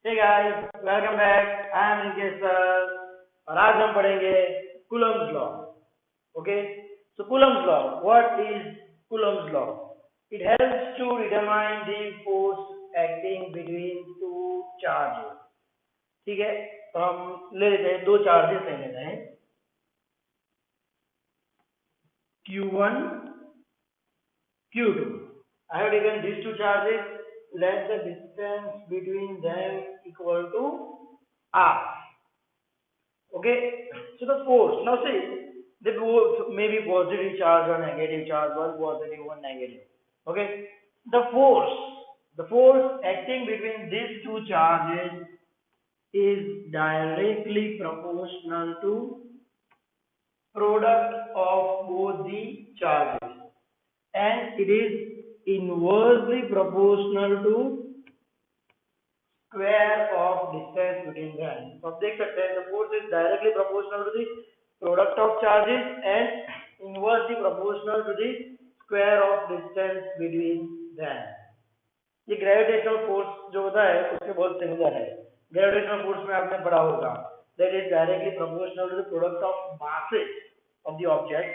Hey guys, welcome back. I am Nikesh sir और आज हम पढ़ेंगे Coulomb's law. Okay, so Coulomb's law. What is Coulomb's law? It helps to determine the force acting between two charges. ठीक है, तो हम ले लेते हैं, दो चार्जेस ले लेते हैं, Q1, Q2. I have taken these two charges. Let the distance between them equal to R. Okay, so the force, now see, they both may be positive charge or negative charge, one positive, one negative. Okay, the force acting between these two charges is directly proportional to product of both the charges, and it is inversely proportional to square of distance between them. तो आप देख सकते हैं, the force is directly proportional to the product of charges and inversely proportional to the square of distance between them. ये gravitational force जो होता है उसके बहुत सिमिलर है। ग्रेविटेशनल फोर्स में आपने पढ़ा होगा, that is directly proportional to the product of masses of the object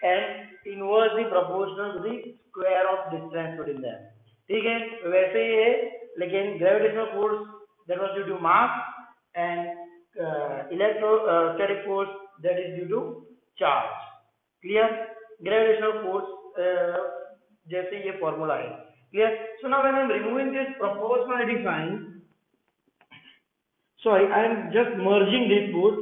and inversely proportional to the square of distance between them. ठीक है, वैसे ही है, लेकिन gravitational force that was due to mass and electrostatic force that is due to charge. Clear? Gravitational force जैसे ये formula है। Clear? So now when I am removing this proportionality sign, sorry, I am just merging this both.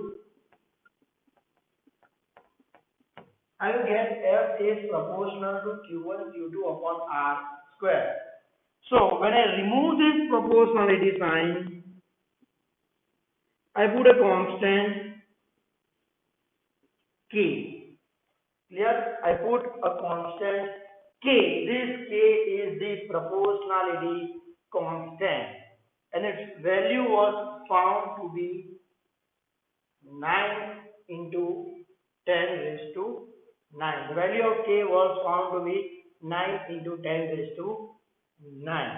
I will get F is proportional to Q1 Q2 upon R square. So when I remove this proportionality sign, I put a constant K. Clear? I put a constant K. This K is the proportionality constant, and its value was found to be 9 into 10 raised to 9. The value of K was found to be 9 into 10 raised to 9.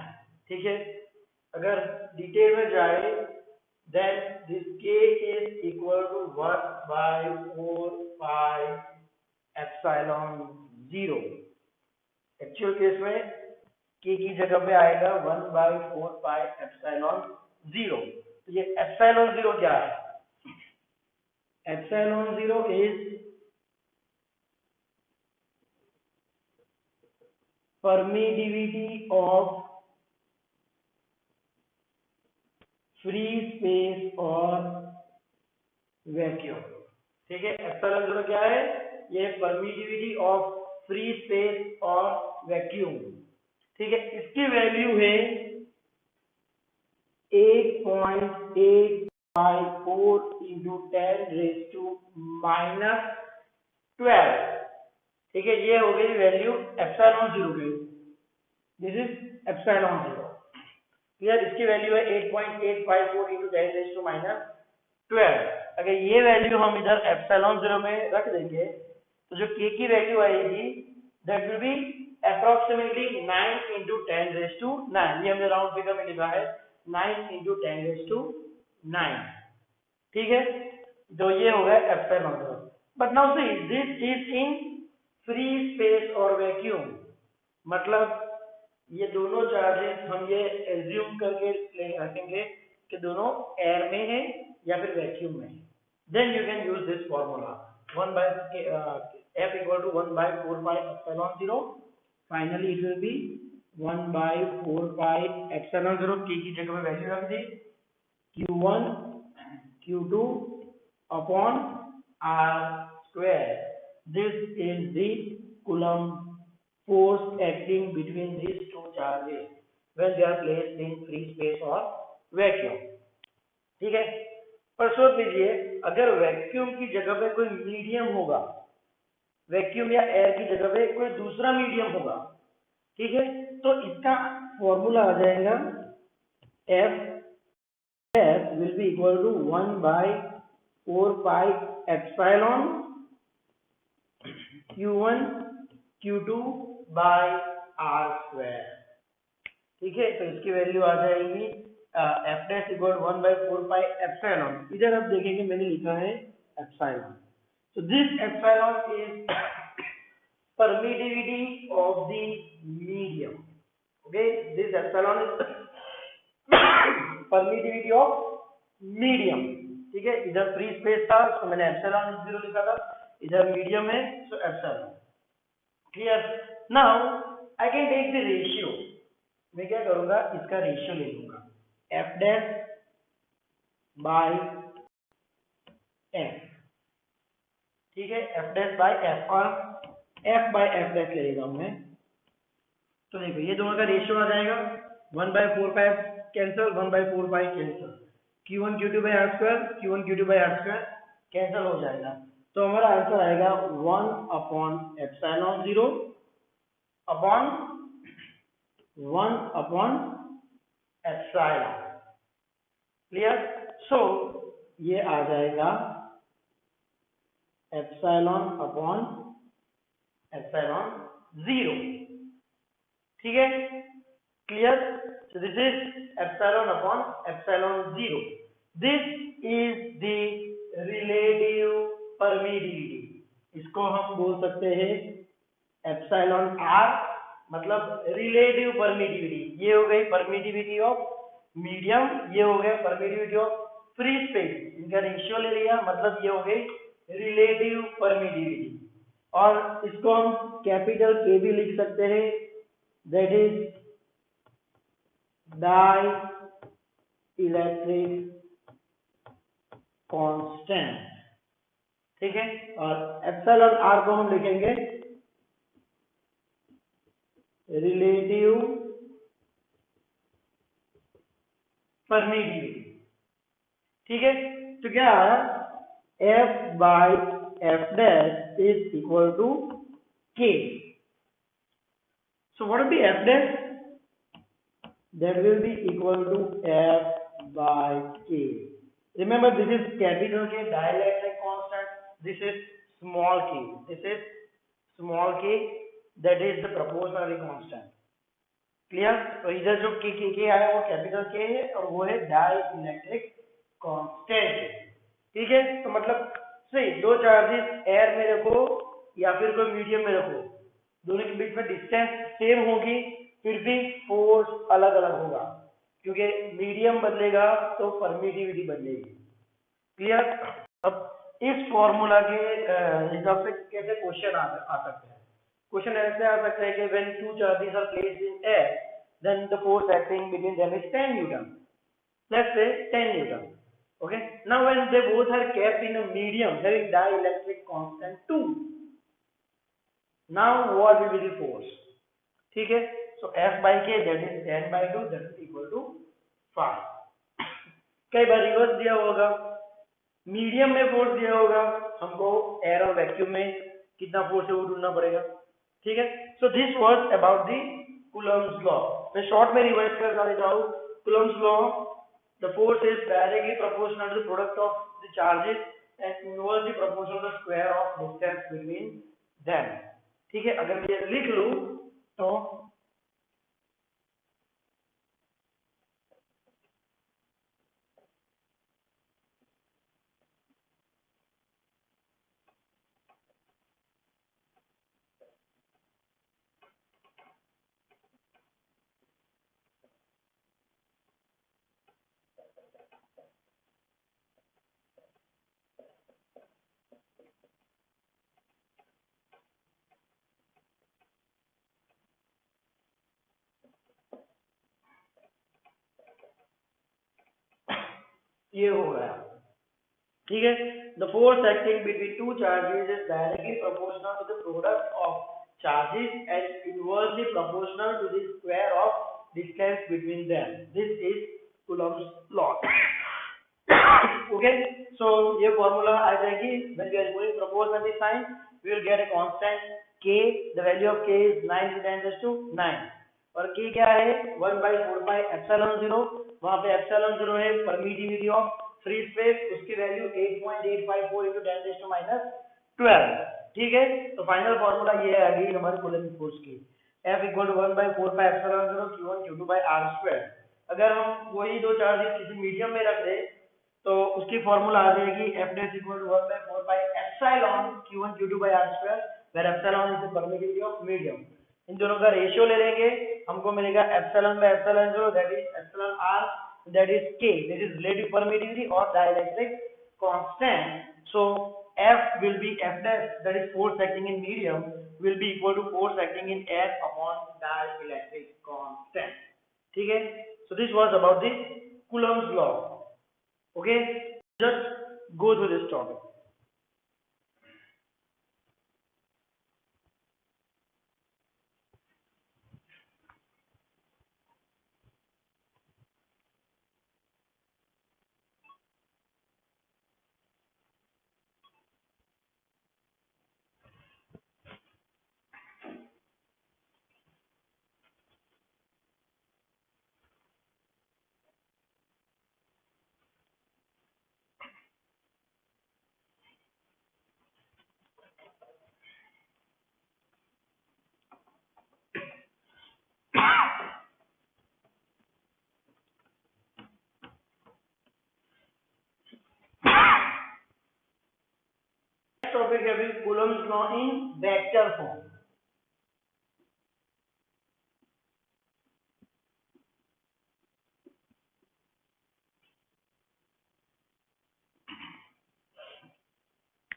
ठीक है, अगर detail में जाए, then this K is equal to 1 by 4 pi epsilon 0. Actual case में K की जगह पे आएगा 1 by 4 pi epsilon 0. तो ये epsilon 0 क्या है? Epsilon 0 is permittivity of free space और वैक्यूम। ठीक है, epsilon 0 क्या है? ये permittivity of free space और वैक्यूम। ठीक है, इसकी वैल्यू है 8.854 into 10 raised to minus 12। ठीक है, ये हो गई वैल्यू एप्सिलॉन 0 की। This is epsilon 0। क्लियर? इसकी वैल्यू है 8.854 into 10 raised to minus 12। अगर ये वैल्यू हम इधर एप्सिलॉन 0 में रख देंगे तो जो k की वैल्यू आएगी that will be approximately 9 into 10 raised to 9। ये हमने राउंड फिगर में लिखा है 9 into 10 raised to 9। ठीक है, तो ये हो गया epsilon 0। But now see, this is in free space और वैक्यूम, मतलब ये दोनों चार्जेस हम ये एज्यूम करके रखेंगे कि दोनों एयर में है या फिर वैक्यूम में है। Then you can use this formula 1 by F equal to 1 by 4 pi epsilon 0. Finally it will be 1 by 4 pi epsilon 0। k की जगह में वैल्यू रख दी, Q1 Q2 upon R square. This is the Coulomb force acting between these two charges when they are placed in free space or vacuum. ठीक है, पर सोच लीजिए, अगर वैक्यूम की जगह पे कोई मीडियम होगा, वैक्यूम या एयर की जगह पे कोई दूसरा मीडियम होगा, ठीक है, तो इसका फॉर्मूला आ जाएगा F will be equal to 1 by 4 pi epsilon Q1 Q2 by R square। ठीक है, तो इसकी वैल्यू आ जाएगी F dash equal 1/4 pi epsilon, इधर आप देखेंगे मैंने लिखा है epsilon. So this epsilon is permittivity of the medium. Okay, this epsilon is permittivity of medium. ठीक है, इधर फ्री स्पेस था तो मैंने एप्सिलॉन 0 लिखा था, इधर मीडियम है so epsilon. Clear? Now I can take the ratio. मैं क्या करूंगा, इसका रेशियो ले लूंगा एफ डैश बाय एफ। ठीक है, एफ डैश बाय एफ और एफ बाय एफ डैश ले लेगा मैं। तो देखो ये दोनों का रेशियो आ जाएगा 1/4 pi cancel, 1/4 pi cancel, Q1 Q2 by R square, Q1 Q2 by R square cancel हो जाएगा। तो हमारा आंसर आएगा 1/एप्सिलॉन 0 अपॉन 1/एप्सिलॉन। क्लियर? सो ये आ जाएगा एप्सिलॉन अपॉन एप्सिलॉन 0। ठीक है, clear? So this is epsilon upon epsilon 0। This is the relative permittivity. इसको हम बोल सकते हैं एप्सिलॉन आर, मतलब रिलेटिव परमिटिविटी। ये हो गई परमिटिविटी ऑफ मीडियम, ये हो गया परमिटिविटी ऑफ फ्री स्पेस, इनका रेशियो ले लिया, मतलब ये हो गई रिलेटिव परमिटिविटी। और इसको हम कैपिटल के भी लिख सकते हैं, that is dielectric constant. ठीक है, और एप्सिलॉन आर को हम लिखेंगे रिलेटिव परमिटिविटी। ठीक है, तो क्या F by F dash is equal to K. So what will be F dash? That will be equal to F by K. Remember, this is capital K, dielectric constant. This is small k. This is small k. That is the proportionality constant. Clear? तो इधर जो k आया वो capital K है और वो है dielectric constant. ठीक है, तो मतलब सही दो चार्जेस एयर में रखो या फिर कोई मीडियम में रखो, दोनों के बीच में डिस्टेंस सेम होगी, फिर भी फोर्स अलग अलग होगा, क्योंकि मीडियम बदलेगा तो परमिटिविटी बदलेगी। क्लियर? अब इस फॉर्मूला के हिसाब से कैसे क्वेश्चन आ सकते हैं? क्वेश्चन ऐसे आ सकता है कि when two charges are placed in air then the force acting between them is 10 newton. Let's say 10 newton. Okay, now when they both are kept in a medium having dielectric constant 2, now what will be the force? ठीक है, so F by K that is 10/2 that is equal to 5। कई बार reverse दिया होगा, medium में force दिया होगा, हमको air और वैक्यूम में कितना फोर्स है वो ढूंढना पड़ेगा। ठीक है, so this was about the Coulomb's law। मैं शॉर्ट में रिवाइज कर देता हूँ। Coulomb's law, the force is directly proportional to the product of the charges and inversely proportional to the square of distance between them। ठीक है, अगर मैं ये लिख लूं तो ये हो गया। ठीक है, the force acting between two charges is directly proportional to the product of charges and inversely proportional to the square of distance between them। This is Coulomb's law। Okay, so ये formula आ जाएगी, when we are going proportionality sign we will get a constant k, the value of k is 9 × 10⁹ और k क्या है 1/4 epsilon 0। वहां पे epsilon 0 है permittivity of free space, उसकी value 8.854 × 10⁻12। ठीक है, तो फाइनल फार्मूला ये आ गई हमारे कूलम्ब फोर्स की, F = 1/4 epsilon 0 Q1 Q2 by r square. अगर हम वही दो चार्जेस किसी मीडियम में रख दे तो उसकी फॉर्मूला आ जाएगी F dash equal to 1 by 4 pi epsilon Q1 Q2 by R square, where epsilon is the permittivity of medium. इन दोनों का रेशियो ले लेंगे, हमको मिलेगा epsilon by epsilon 0, that is epsilon R, that is K, that is relative permittivity or dielectric constant. So F will be F dash, that is force acting in medium, will be equal to force acting in air upon dielectric constant. ठीक है? So this was about the Coulomb's law. Okay, just go through this topic. Next topic is Coulomb's law in vector form.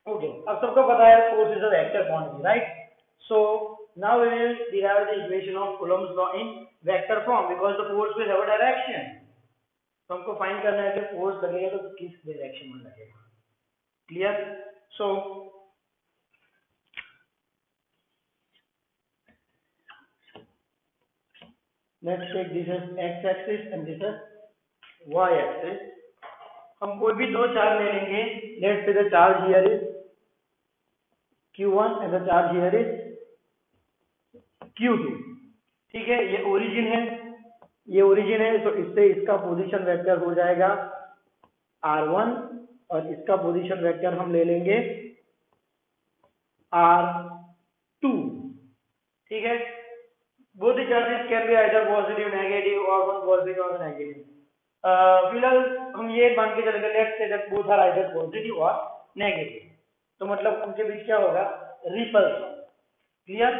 Okay, अब सबको पता है force is a vector quantity, right? So now we will derive the equation of Coulomb's law in vector form because the force will have a direction. तो हमको find करना है कि force लगेगा तो किस डायरेक्शन में लगेगा. Clear? So let's take this as x axis and this as y axis. हम कोई भी दो चार्ज ले लेंगे. Let's say the charge here is q1 and the charge here is q2. ठीक है, ये ओरिजिन है, ये ओरिजिन है, तो इससे इसका पोजीशन वेक्टर हो जाएगा r1 और इसका पोजीशन वेक्टर हम ले लेंगे r2. ठीक है, both the charges can be either positive, negative or one positive or negative. फिलहाल हम ये मान के चलेंगे let's say that both are either positive और नेगेटिव, तो मतलब उनके बीच क्या होगा, repulsion. Clear?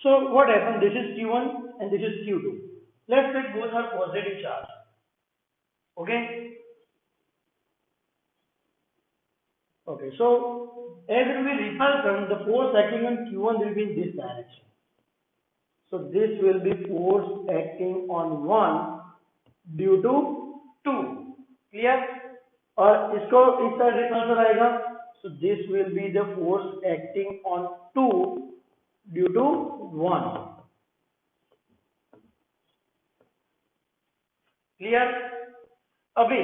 So what happen, this is q1 and this is q2. Let's take both are positive charge. Okay okay, so as it will be repulsion, the force acting on q1 will be in this direction. So this will be force acting on 1 due to 2. Clear? और इसको इस तरह से repulsion आएगा. So this will be the force acting on 2 due to 1. Clear? अभी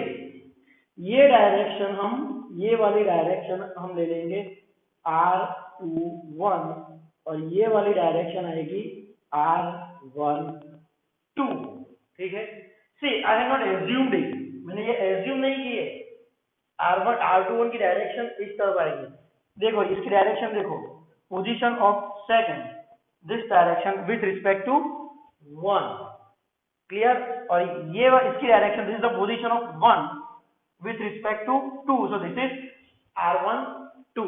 ये direction ये वाली डायरेक्शन हम ले लेंगे r21 और ये वाली डायरेक्शन आएगी r12. ठीक है, see I have not assumed it, मैंने ये एज्यूम नहीं की है. r1 r21 की डायरेक्शन इस तरफ आएगी. देखो इसकी डायरेक्शन देखो, position of second, this direction with respect to 1. Clear? और ये इसकी direction, this is the position of 1 with respect to 2, so this is r12.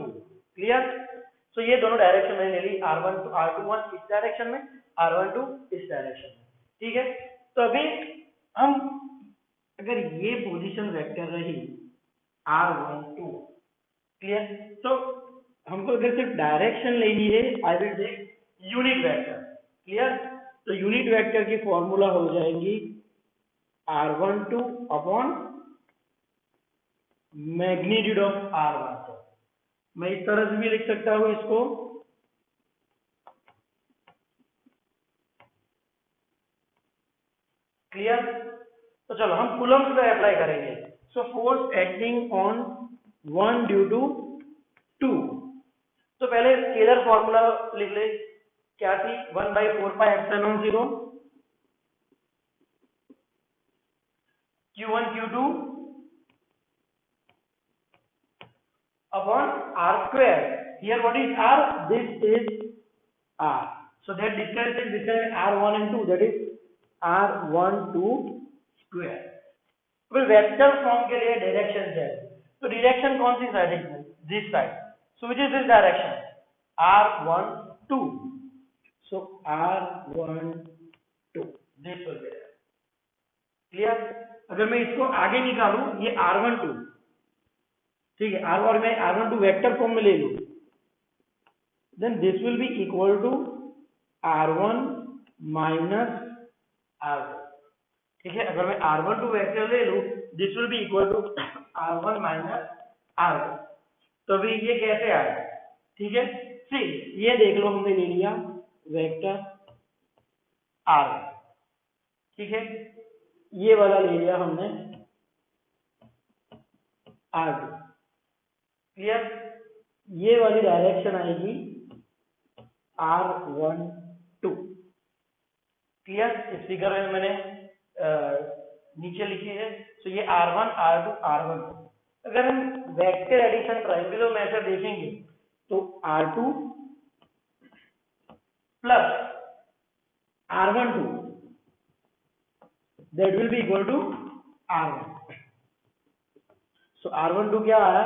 clear? so ये दोनों डायरेक्शन मैंने ले ली, r1 to r21 इस डायरेक्शन में, r12 इस डायरेक्शन में. ठीक है, तो अभी हम अगर ये पोजीशन वेक्टर रही r12, क्लियर, तो हमको अगर सिर्फ डायरेक्शन लेनी है, I will take unit vector. Clear? तो यूनिट वेक्टर की फॉर्मूला हो जाएंगी r12 upon magnitude of r12. मैं इस तरह से भी लिख सकता हूं इसको, क्लियर? तो चलो हम कूलम्ब पे अप्लाई करेंगे. So force acting on 1 due to 2. तो पहले स्केलर फॉर्मूला लिख ले, क्या थी, 1 by 4 pi epsilon 0 q1 q2 upon r square. Here what is r? This is r. So that distance is between r1 and 2, that is r12 square. तो vector form के लिए direction चाहिए, तो direction कौन सी साइड है? This side. So which is this direction? R12। So R12 this will B clear. अगर मैं इसको आगे निकालूं, ये R12, ठीक है, और मैं R12 वेक्टर फॉर्म में ले लूं, then this will be equal to R1 minus R2। ठीक है, अगर मैं R12 वेक्टर ले लूं, this will be equal to R1 minus R2। तो अभी ये कैसे आया? ठीक है, सी ये देख लो, हमने ले लिया वेक्टर R1, ठीक है, ये वाला ले लिया हमने R2, क्लियर। ये वाली डायरेक्शन आएगी R12, क्लियर। इस फिगर में मैंने नीचे लिखी है, तो ये R1 R2 R1। अगर हम वेक्टर एडिशन ट्रायंगुलर मेथड देखेंगे तो R2 plus R12 that will be equal to R1। so R12 क्या आया?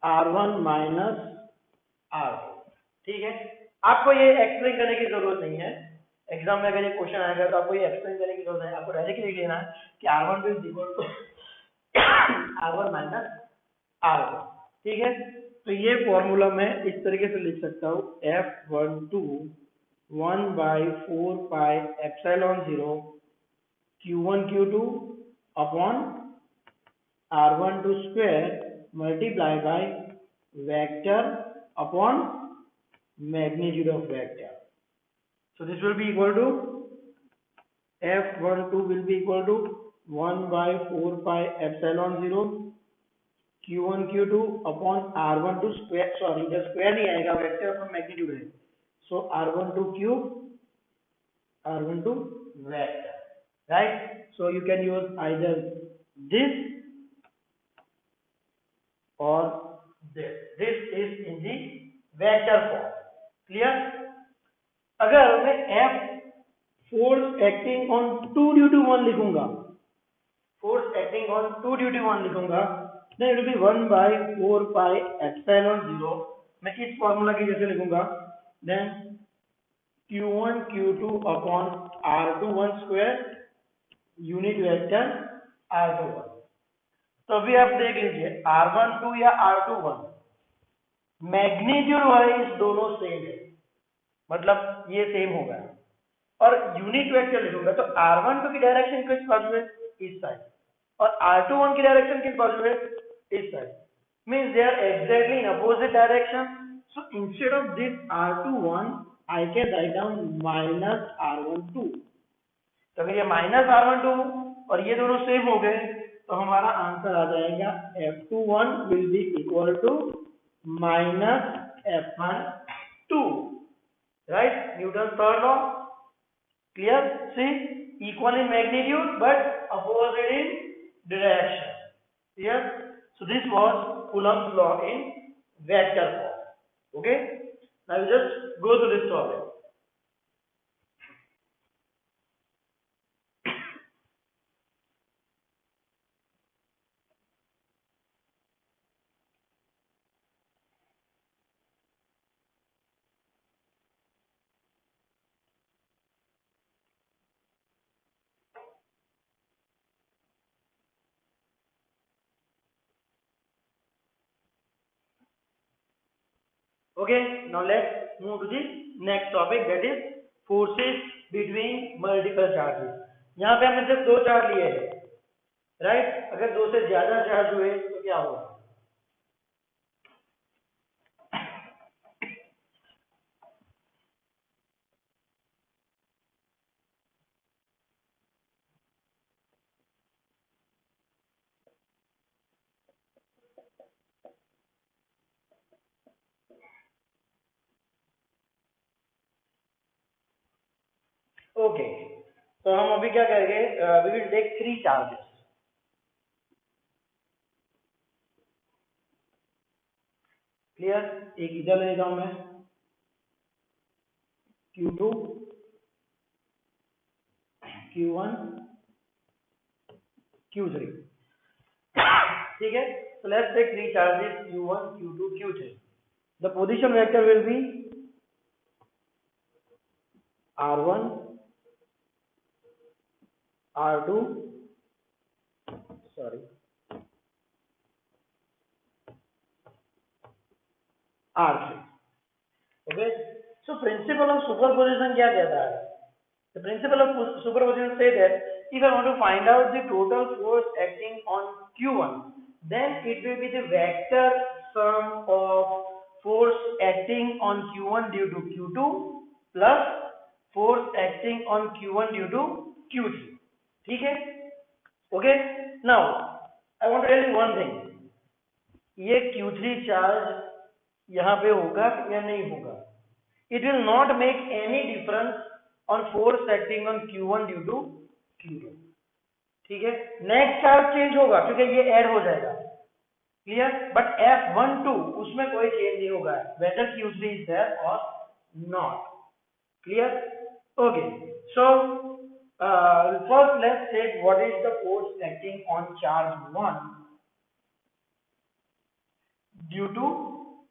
R1 माइनस R2, ठीक है। आपको ये एक्सप्लेन करने की जरूरत नहीं है, एग्जाम में अगर ये क्वेश्चन आएगा तो आपको ये एक्सप्लेन करने की जरूरत है, आपको डायरेक्टली लिख लेना है कि R12 is equal to R1 minus R2, ठीक है। तो ये फॉर्मूला मैं इस तरीके से लिख सकता हूँ, F12 1 by 4 pi epsilon 0 Q1 Q2 upon R12 square multiply by vector upon magnitude of vector. So this will be equal to F12 will be equal to 1 by 4 pi epsilon 0 Q1 Q2 upon R12 square, sorry the square नहीं आएगा, vector upon magnitude है, so R12 cube R12 vector, right? So you can use either this or this. This is in the vector form, clear? अगर मैं F force acting on 2 due to 1 लिखूंगा, force acting on 2 due to 1 लिखूंगा, then it will be 1 by 4 pi epsilon 0। मैं इस formula की जैसे लिखूंगा, then Q1 Q2 upon R21 square unit vector R21। तो अभी आप देख लीजिए R12 या R21 मैग्नीट्यूड वाइज दोनों सेम है, मतलब ये सेम होगा, और यूनिट वेक्टर लिखूंगा तो R12 की डायरेक्शन किस बाजू है? इस साइड, और R21 की डायरेक्शन किस बाजू है? इस side, means they are exactly in opposite direction. So instead of this R21 I can write down minus R12। तो अगर ये माइनस R12 और ये दोनों सेम हो गए तो हमारा आंसर आ जाएगा F21 will be equal to minus F12, right? Newton's third law, clear? See, equal in magnitude but opposite in direction, clear? So this was Coulomb's law in vector form, okay? Now we just go to this topic. Okay, now let's move to the next topic, that is forces between multiple charges। यहाँ पे हमने सिर्फ दो charge लिए हैं, right? अगर दो से ज्यादा चार्ज हुए तो क्या होगा? ओके, तो हम अभी क्या करेंगे, we will take 3 charges, clear? एक इधर ले जाऊं मैं Q2 Q1 Q3. ठीक है, so let's take three charges Q1, Q2, Q3. The position vector will be R1, R2, sorry, R3. Okay, so principle of superposition क्या कहता है? The principle of superposition say that if I want to find out the total force acting on Q1, then it will be the vector sum of force acting on Q1 due to Q2 plus force acting on Q1 due to Q3. ठीक है? Okay. Now I want to tell you one thing. ये Q3 charge यहाँ पे होगा या नहीं होगा? It will not make any difference on force acting on Q1 due to Q2. ठीक है, नेक्स्ट चार्ज चेंज होगा क्योंकि ये ऐड हो जाएगा, क्लियर, बट F12 उसमें कोई चेंज नहीं होगा whether Q3 is there or not. Clear? Okay, so first let's take what is the force acting on charge 1 due to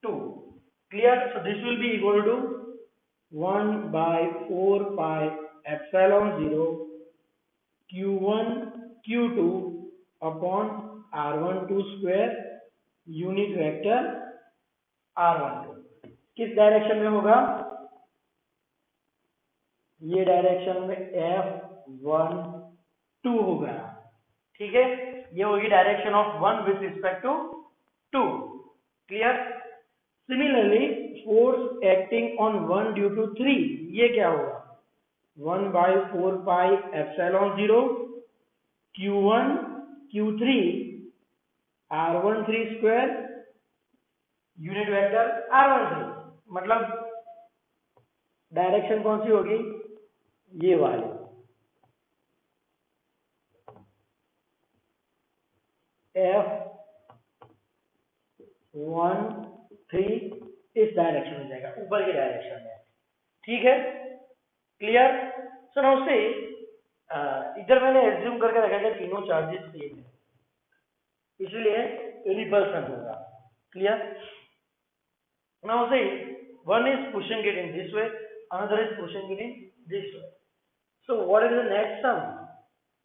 2. Clear? So this will be equal to 1 by 4 pi epsilon 0 Q1 Q2 upon R12 square unit vector R12. किस direction में होगा? ये direction में F12 होगा, ठीक है, ये होगी direction of 1 with respect to 2. Clear? Similarly force acting on 1 due to 3, ये क्या होगा? 1 by 4 pi epsilon 0 Q1 Q3 R13 square unit vector R13. मतलब डायरेक्शन कौन सी होगी? ये वाली. F13 इस डायरेक्शन में जाएगा, ऊपर की डायरेक्शन में, ठीक है, क्लियर? सो नाउ से इधर मैंने एज्यूम करके रखा है तीनों चार्जेस सेम है, इसलिए रिपल्सन होगा. क्लियर? नाउ से one is pushing it in this way, another is pushing it in this way. So what is the next sum?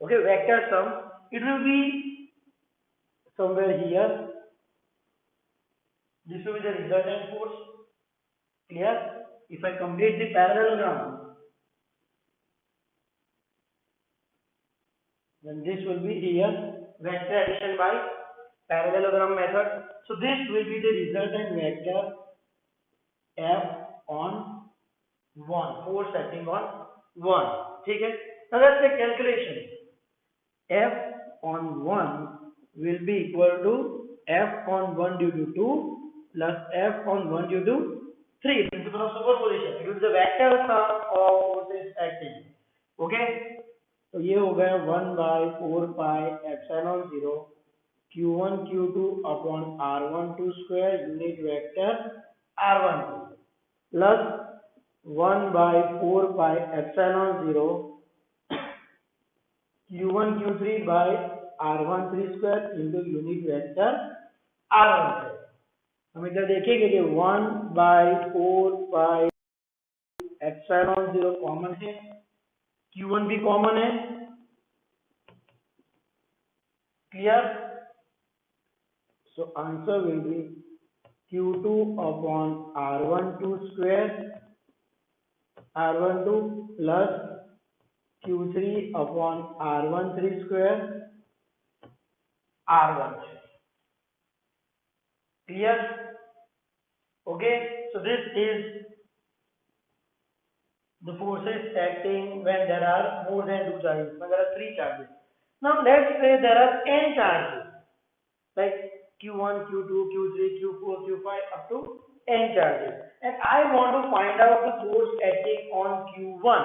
Okay, vector sum, it will be somewhere here. This will be the resultant force. Clear? If I complete the parallelogram, then this will be here, vector addition by parallelogram method. So this will be the resultant vector F on 1, force acting on 1. ठीक है? Now let's take calculation. F on 1 will be equal to F on 1 due to 2 plus F on 1 due to 3. Principle of superposition. It will be the vector sum of forces acting. Okay? तो ये हो गया 1 by 4 pi epsilon 0 Q1 Q2 upon R12 square unit vector R12 plus 1 by 4 pi epsilon 0 Q1 Q3 by R13 square into unit vector R13. हम इधर देखेंगे कि 1 by 4 pi epsilon 0 common है, Q1 भी कॉमन है. Clear? So answer will be Q2 upon R12 square R12 plus Q3 upon R13 square R13. Clear? Okay, so this is the forces acting when there are more than 2 charges, when there are 3 charges. Now let's say there are n charges, like Q1, Q2, Q3, Q4, Q5 up to n charges, and I want to find out the force acting on Q1.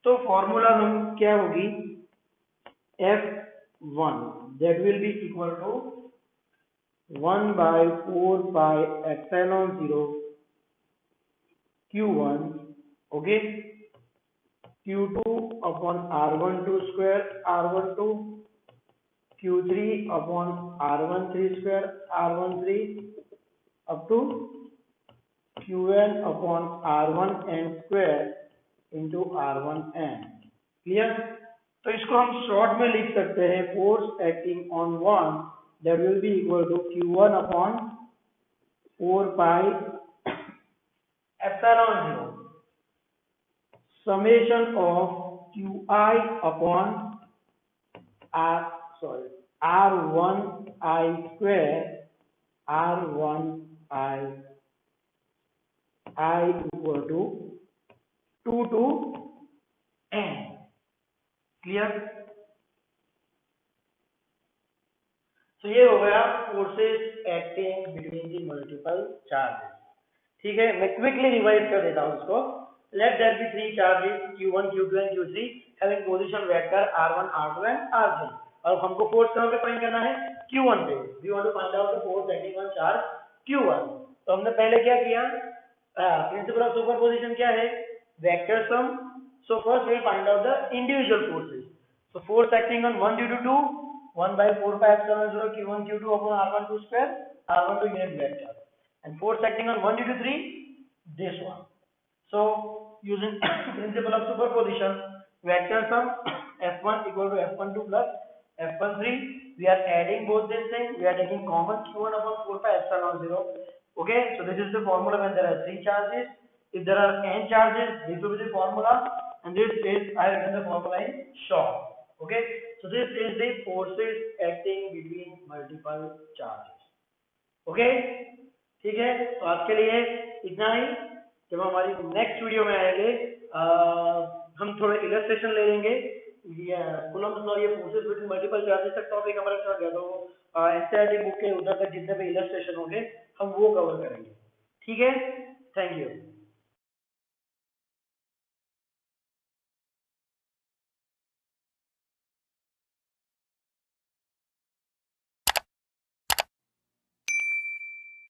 तो formula हम क्या होगी? F1 that will be equal to 1 by 4 pi epsilon 0 Q1, okay, Q2 upon R12 square R12 Q3 upon R13 square R13 up to Qn upon R1n square into R1n। Clear? तो इसको हम short में लिख सकते हैं, force acting on one that will be equal to Q1 upon 4 pi epsilon 0 summation of Qi upon R1I square R1I equal to 2 to n। Clear? तो ये हो गया forces acting between the multiple charges. ठीक है, मैं quickly revise कर देता हूँ इसको। Let there be three charges Q1 Q2 and Q3 having position vector R1 R2 and R3 और हमको फोर्स कहाँ पे फाइंड करना है? Q1 पे। We want to find out the force acting on charge Q1। तो हमने पहले क्या किया? प्रिंसिपल ऑफ सुपरपोजिशन क्या है? Vector sum. So first we will find out the individual forces. So force acting on 1 due to 2 1 by 4 pi epsilon 0 Q1 Q2 upon R12 square R12 unit vector, and force acting on 1 due to 3 this one. So using principle of superposition, vector sum F1 equal to F12 plus F13, we are adding both these things, we are taking common Q1 upon 4 pi epsilon 0. Okay, so this is the formula when there are 3 charges. If there are n charges, this will be the formula, and this is I have written the formula in short. Okay, so this is the forces acting between multiple charges। okay, ठीक है, तो आज के लिए इतना ही। जब हमारी next video में आएंगे हम थोड़े इलस्ट्रेशन ले लेंगे। कूलम्ब्स लॉ, ये फोर्सेस बिटवीन मल्टीपल चार्जेस तक टॉपिक हमारा चल गया, तो एनसीईआरटी बुक के उधर तक जितने भी इलस्ट्रेशन होंगे हम वो कवर करेंगे। ठीक है, थैंक यू।